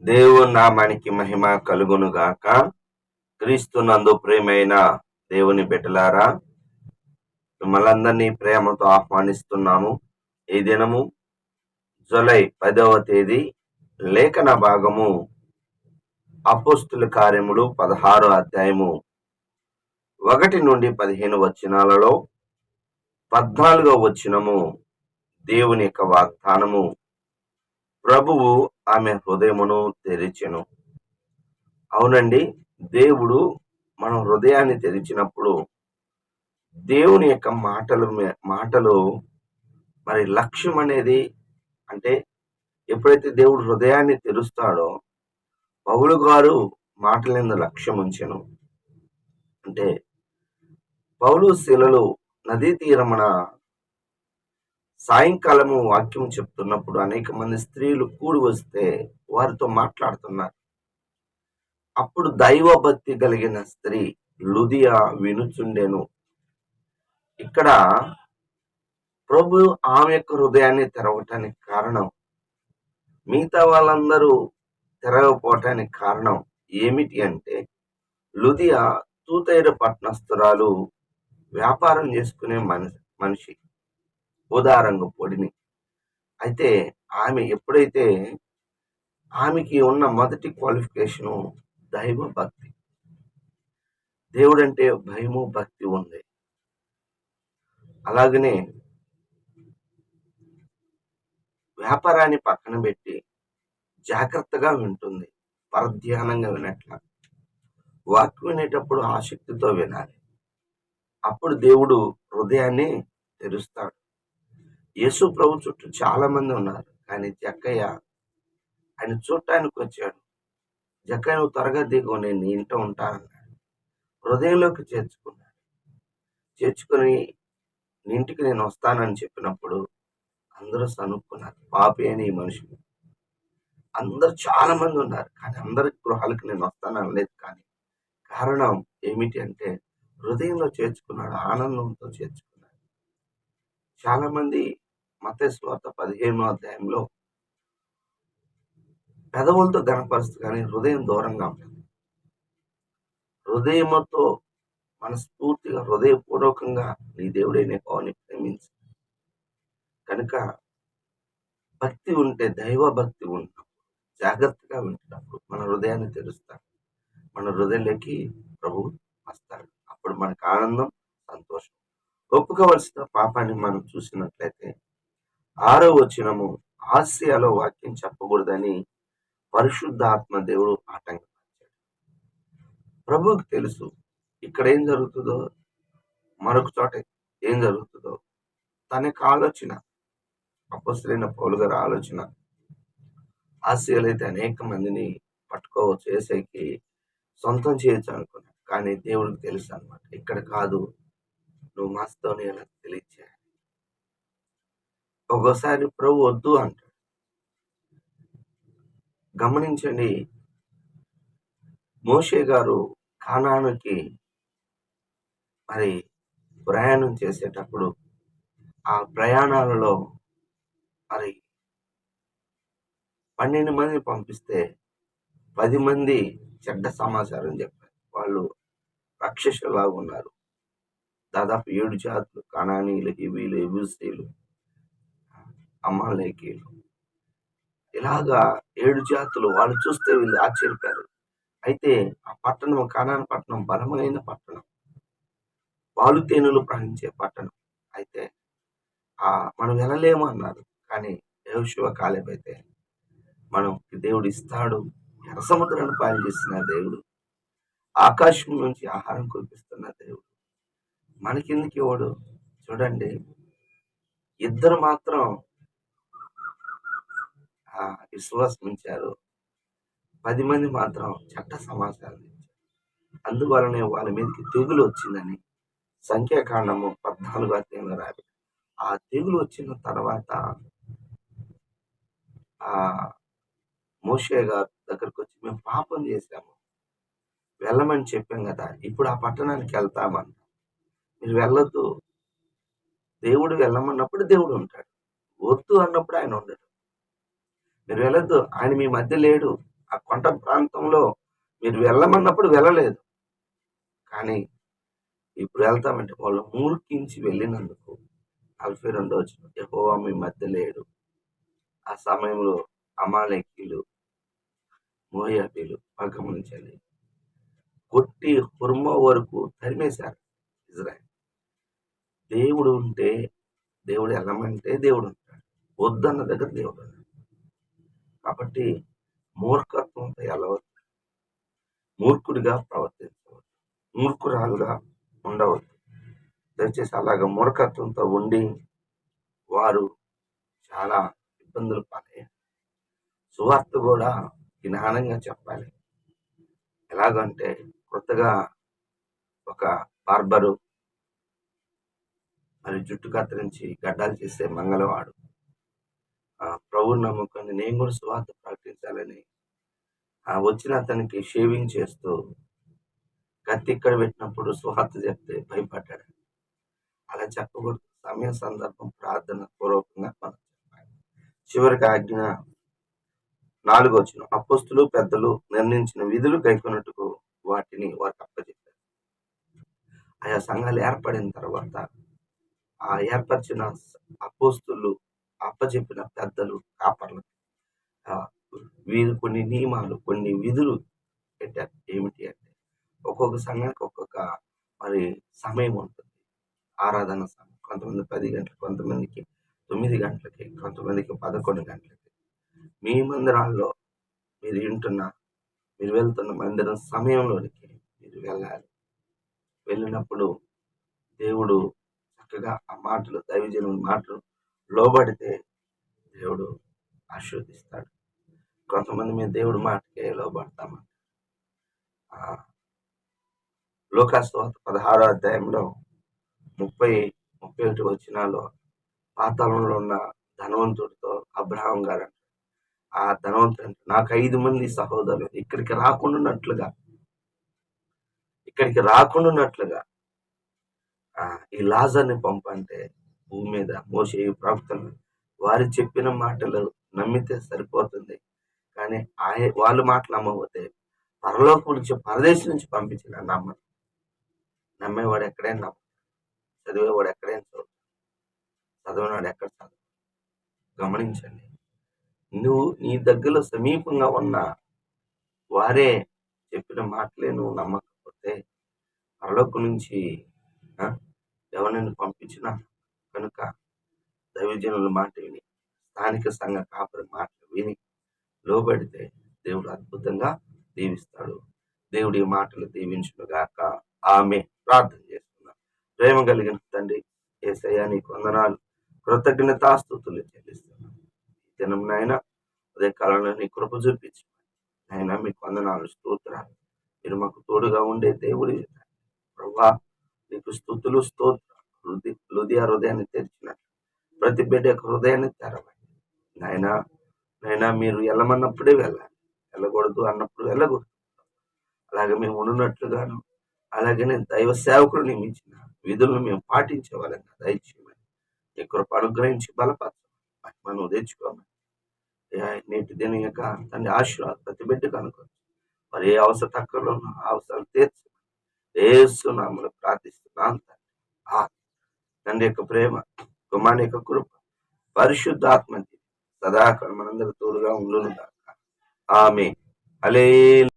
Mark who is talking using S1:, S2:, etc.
S1: దేవుని నామానికి మహిమ కలుగును గాక. క్రీస్తునందు ప్రియమైన దేవుని బిడ్డలారా, మిమ్మల్ందరినీ ప్రేమతో ఆహ్వానిస్తున్నాము. ఈ దినము జూలై 10వ తేదీ, లేఖన భాగము అపోస్తుల కార్యములు 16వ అధ్యాయము 1 నుండి 15 వచనాలలో 14వ వచనము దేవుని యొక్క వాగ్దానము. ప్రభువు ఆమె హృదయమును తెరిచెను. అవునండి, దేవుడు మన హృదయాన్ని తెరిచినప్పుడు దేవుని యొక్క మాటలు మరి లక్ష్యం అనేది, అంటే ఎప్పుడైతే దేవుడు హృదయాన్ని తెరుస్తాడో పౌలు గారు మాటలందు లక్ష్యం ఉంచెను. అంటే పౌలు శిలలు నదీ తీరమున సాయంకాలము వాక్యం చెప్తున్నప్పుడు అనేక మంది స్త్రీలు కూడి వస్తే వారితో మాట్లాడుతున్నారు. అప్పుడు దైవ భక్తి కలిగిన స్త్రీ లుదియా వినుచుండెను. ఇక్కడ ప్రభు ఆమె యొక్క హృదయాన్ని తెరవటానికి కారణం, మిగతా వాళ్ళందరూ తెరవపోవటానికి కారణం ఏమిటి అంటే, లుదియా తూతైర పట్టణస్థురాలు, వ్యాపారం చేసుకునే మనిషి, ఉదారంగు పొడిని. అయితే ఆమె ఎప్పుడైతే ఆమెకి ఉన్న మొదటి క్వాలిఫికేషను దైవ భక్తి, దేవుడంటే భయము భక్తి ఉంది. అలాగనే వ్యాపారాన్ని పక్కన పెట్టి జాగ్రత్తగా వింటుంది, పరధ్యానంగా వినట్ల. వాక్యం వినేటప్పుడు ఆసక్తితో వినాలి. అప్పుడు దేవుడు హృదయాన్ని తెరుస్తాడు. యేసు ప్రభు చుట్టూ చాలా మంది ఉన్నారు, కానీ జక్కయ్య ఆయన చూడటానికి వచ్చాడు. జక్కయ్య, నువ్వు త్వరగా దిగు, నేను నీ ఇంట ఉంటానన్నాడు. హృదయంలోకి చేర్చుకుని నీ ఇంటికి నేను వస్తానని చెప్పినప్పుడు అందరూ సనుక్కున్నారు. పాపి అని ఈ మనుషులు అందరూ చాలా మంది ఉన్నారు, కానీ అందరి గృహాలకు నేను వస్తాను అనలేదు. కానీ కారణం ఏమిటి అంటే, హృదయంలో చేర్చుకున్నాడు, ఆనందంతో చేర్చుకున్నాడు. చాలా మంది మత్తయి సువార్త 15వ అధ్యాయంలో పెదవులతో గణపరుస్తూ కానీ హృదయం దూరంగా ఉంటుంది. హృదయముతో మనస్ఫూర్తిగా హృదయపూర్వకంగా నీ దేవుడైన యెహోవాని ప్రేమించు. కనుక భక్తి ఉంటే, దైవ భక్తి ఉన్నప్పుడు, జాగ్రత్తగా వింటున్నప్పుడు మన హృదయాన్ని తెరుస్తాడు. మన హృదయంలోకి ప్రభు వస్తాడు. అప్పుడు మనకు ఆనందం, సంతోషం. ఒప్పుకోవలసిన పాపాన్ని మనం చూసినట్లయితే 6వ వచనము, ఆసియాలో వాక్యం చెప్పకూడదని పరిశుద్ధాత్మ దేవుడు ఆటంకపరిచాడు. ప్రభువుకి తెలుసు ఇక్కడ ఏం జరుగుతుందో, మరొక చోట ఏం జరుగుతుందో. తన యొక్క ఆలోచన, అపొస్తలుడైన పౌలు గారి ఆలోచన, ఆసియాలో అయితే అనేక మందిని పట్టుకోవచ్చు, యేసయ్యకి సొంతం చేయొచ్చు అనుకున్నాడు. కానీ దేవుడికి తెలుసు అనమాట, ఇక్కడ కాదు, నువ్వు మాస్తోనియాలో తెలియచేయాలి. ఒక్కోసారి ప్రభు వద్దు అంటాడు. గమనించండి, మోషే గారు కానానుకి మరి ప్రయాణం చేసేటప్పుడు ఆ ప్రయాణాలలో మరి 12 మందిని పంపిస్తే 10 మంది చెడ్డ సమాచారం చెప్పారు. వాళ్ళు రాక్షసులాగా ఉన్నారు. దాదాపు 7 జాతులు, కనానీయులు, హివీలు, యెబూసీయులు, అమాలేకీయులు, ఇలాగా 7 జాతులు. వాళ్ళు చూస్తే వీళ్ళు ఆశ్చర్యపోయారు. అయితే ఆ పట్టణం, కనాను పట్టణం బలమైన పట్టణం, పాలు తేనెలు ప్రవహించే పట్టణం. అయితే మనం వెళ్ళలేము అన్నారు. కానీ యెహోషువ, కాలేబు అయితే మనం దేవుడు ఇస్తాడు. ఎర్ర సముద్రాన్ని పాలు చేస్తున్న దేవుడు, ఆకాశం నుంచి ఆహారం కురిపిస్తున్న దేవుడు మనకెందుకు ఇవ్వడు? చూడండి, ఇద్దరు మాత్రం విశ్వాసం ఉంచారు, 10 మంది మాత్రం చెడ్డ సమాచారం ఇచ్చారు. అందువలనే వాళ్ళ మీదకి తెగులు వచ్చిందని సంఖ్యాకాండము 14వ అధ్యాయంలో రాబడి. ఆ తెగులు వచ్చిన తర్వాత మోషే గారి దగ్గరకు వచ్చి, మేము పాపం చేశాము, వెళ్ళమని చెప్పాం కదా, ఇప్పుడు ఆ పట్టణానికి వెళ్తామన్న. మీరు వెళ్ళొద్దు. దేవుడు వెళ్ళమన్నప్పుడు దేవుడు ఉంటాడు, వద్దు అన్నప్పుడు ఆయన ఉండడు. మీరు వెళ్ళొద్దు, ఆయన మీ మధ్య లేడు, ఆ కొండ ప్రాంతంలో మీరు వెళ్ళమన్నప్పుడు వెళ్ళలేదు. కానీ ఇప్పుడు వెళ్తామంటే వాళ్ళు మూర్ఖించి వెళ్ళినందుకు 42 వచనం, యెహోవా మీ మధ్య లేడు. ఆ సమయంలో అమాలేకీయులు, మోయాబీలు గమనించండి, కొట్టి హుర్మ వరకు తరిమేశారు ఇజ్రాయెల్. దేవుడు ఉంటే, దేవుడు వెళ్ళమంటే దేవుడు ఉంటాడు, వద్దన్న దగ్గర దేవుడు ఉన్నాడు. కాబట్టి మూర్ఖత్వంతో వెళ్ళవద్దు, మూర్ఖుడిగా ప్రవర్తించవద్దు, మూర్ఖురాలుగా ఉండవద్దు. దయచేసి అలాగ మూర్ఖత్వంతో ఉండి వారు చాలా ఇబ్బందులు పాలయ్యారు. సువార్త కూడా జ్ఞానంగా చెప్పాలి. ఎలాగంటే కొత్తగా ఒక బార్బరు మరి జుట్టు కత్తిరించి గడ్డాలు చేసే మంగళవాడు ప్రభువుని నమ్ముకొని నేను కూడా సువార్త ప్రకటించాలని వచ్చిన అతనికి షేవింగ్ చేస్తూ కత్తి ఇక్కడ పెట్టినప్పుడు సువార్త చెప్తే భయపడ్డాడు. అలా చెప్పకూడదు. సమయ సందర్భం ప్రార్థన పూర్వకంగా మనం చెప్పాలి. చివరికి ఆజ్ఞ 4వ వచనం, అపోస్తులు పెద్దలు నిర్ణయించిన విధులు గైకొనుటకు వాటిని వారికి అప్పచెప్పారు. ఆయా సంఘాలు ఏర్పడిన తర్వాత ఆ ఏర్పరిచిన అపోస్తులు అప్పచెప్పిన పెద్దలు కాపర్లు వీరు కొన్ని నియమాలు, కొన్ని విధులు పెట్టారు. ఏమిటి అంటే ఒక్కొక్క సంఘానికి ఒక్కొక్క మరి సమయం ఉంటుంది. ఆరాధన సమయం కొంతమంది 10 గంటలకు, కొంతమందికి 9 గంటలకి, కొంతమందికి 11 గంటలకి. మీ మందిరాల్లో మీరు వెళ్తున్న మందిరం సమయంలోనికి మీరు వెళ్ళాలి. వెళ్ళినప్పుడు దేవుడు చక్కగా ఆ మాటలు, దైవజనుల మాటలు లోబడితే దేవుడు ఆశీర్వదిస్తాడు. కొంతమంది మీ దేవుడి మాటకే లోబడతామంట. లోకాసువార్త 16వ అధ్యాయంలో 30-31 వచనాల్లో పాతాళంలో ఉన్న ధనవంతుడితో అబ్రహాం గారు, ఆ ధనవంతుడు, నాకు 5 మంది సహోదరులు ఇక్కడికి రాకుండా ఈ లాజర్ని పంపంటే భూమి మీద మోషే ప్రవక్తలు వారు చెప్పిన మాటలు నమ్మితే సరిపోతుంది. కానీ వాళ్ళు మాటలు నమ్మకపోతే పరలోకం నుంచి, పరదేశం నుంచి పంపించిన నమ్మరు. నమ్మేవాడు ఎక్కడైనా నమ్మడు, చదివేవాడు ఎక్కడైనా చదివినాడు ఎక్కడ చదువు. గమనించండి, నువ్వు నీ దగ్గరలో సమీపంగా ఉన్న వారే చెప్పిన మాటలే నువ్వు నమ్మకపోతే పరలోకం నుంచి ఎవరిని పంపించినా కనుక దైవజనుల మాట విని, స్థానిక సంఘ కాపరి మాటలు విని లోబడితే దేవుడు అద్భుతంగా దీవిస్తాడు. దేవుడి మాటలు దీవించునుగాక. ఆమె ప్రార్థన చేస్తున్నాం. ప్రేమ కలిగిన తండ్రి యేసయ్యా, నీకు వందనాలు, కృతజ్ఞతాస్తుతులు చెల్లిస్తున్నాం. ఈ దినం నాయన అదే కాలంలో నీ కృప చూపించు నాయన. మీకు వందనాలు, స్తోత్రాలు. మీరు మాకు తోడుగా ఉండే దేవుడి ప్రభువా, నీకు స్తుతులు, స్తోత్రాలు. హృదయాన్ని తెరిచినట్లు ప్రతి బిడ్డ యొక్క హృదయాన్ని తెరవండి నాయనా. మీరు వెళ్ళమన్నప్పుడే వెళ్ళాలి, వెళ్ళకూడదు అన్నప్పుడు వెళ్ళకూడదు. అలాగే మేము ఉన్నట్లుగాను, అలాగే దైవ సేవకులు నియమించిన విధులను మేము పాటించే వాళ్ళని దయచేయమని నీ కృప అనుగ్రహించి బలపరచమని మనం తెచ్చుకోమని నేటి దిన యొక్క తండ్రి ఆశీర్వాదం ప్రతి బిడ్డకు అనుకోవచ్చు. మరి ఏ అవసరం తక్కువలో ఉన్న అవసరాలు తీర్చమని యేసునామములో ప్రార్థిస్తున్నాను తండ్రి. యొక్క ప్రేమ, కుమారుని యొక్క కృప, పరిశుద్ధాత్మ సదాకాలం మనందరూ తోడుగా ఉండును గాక. ఆమేన్. హల్లెలూయా.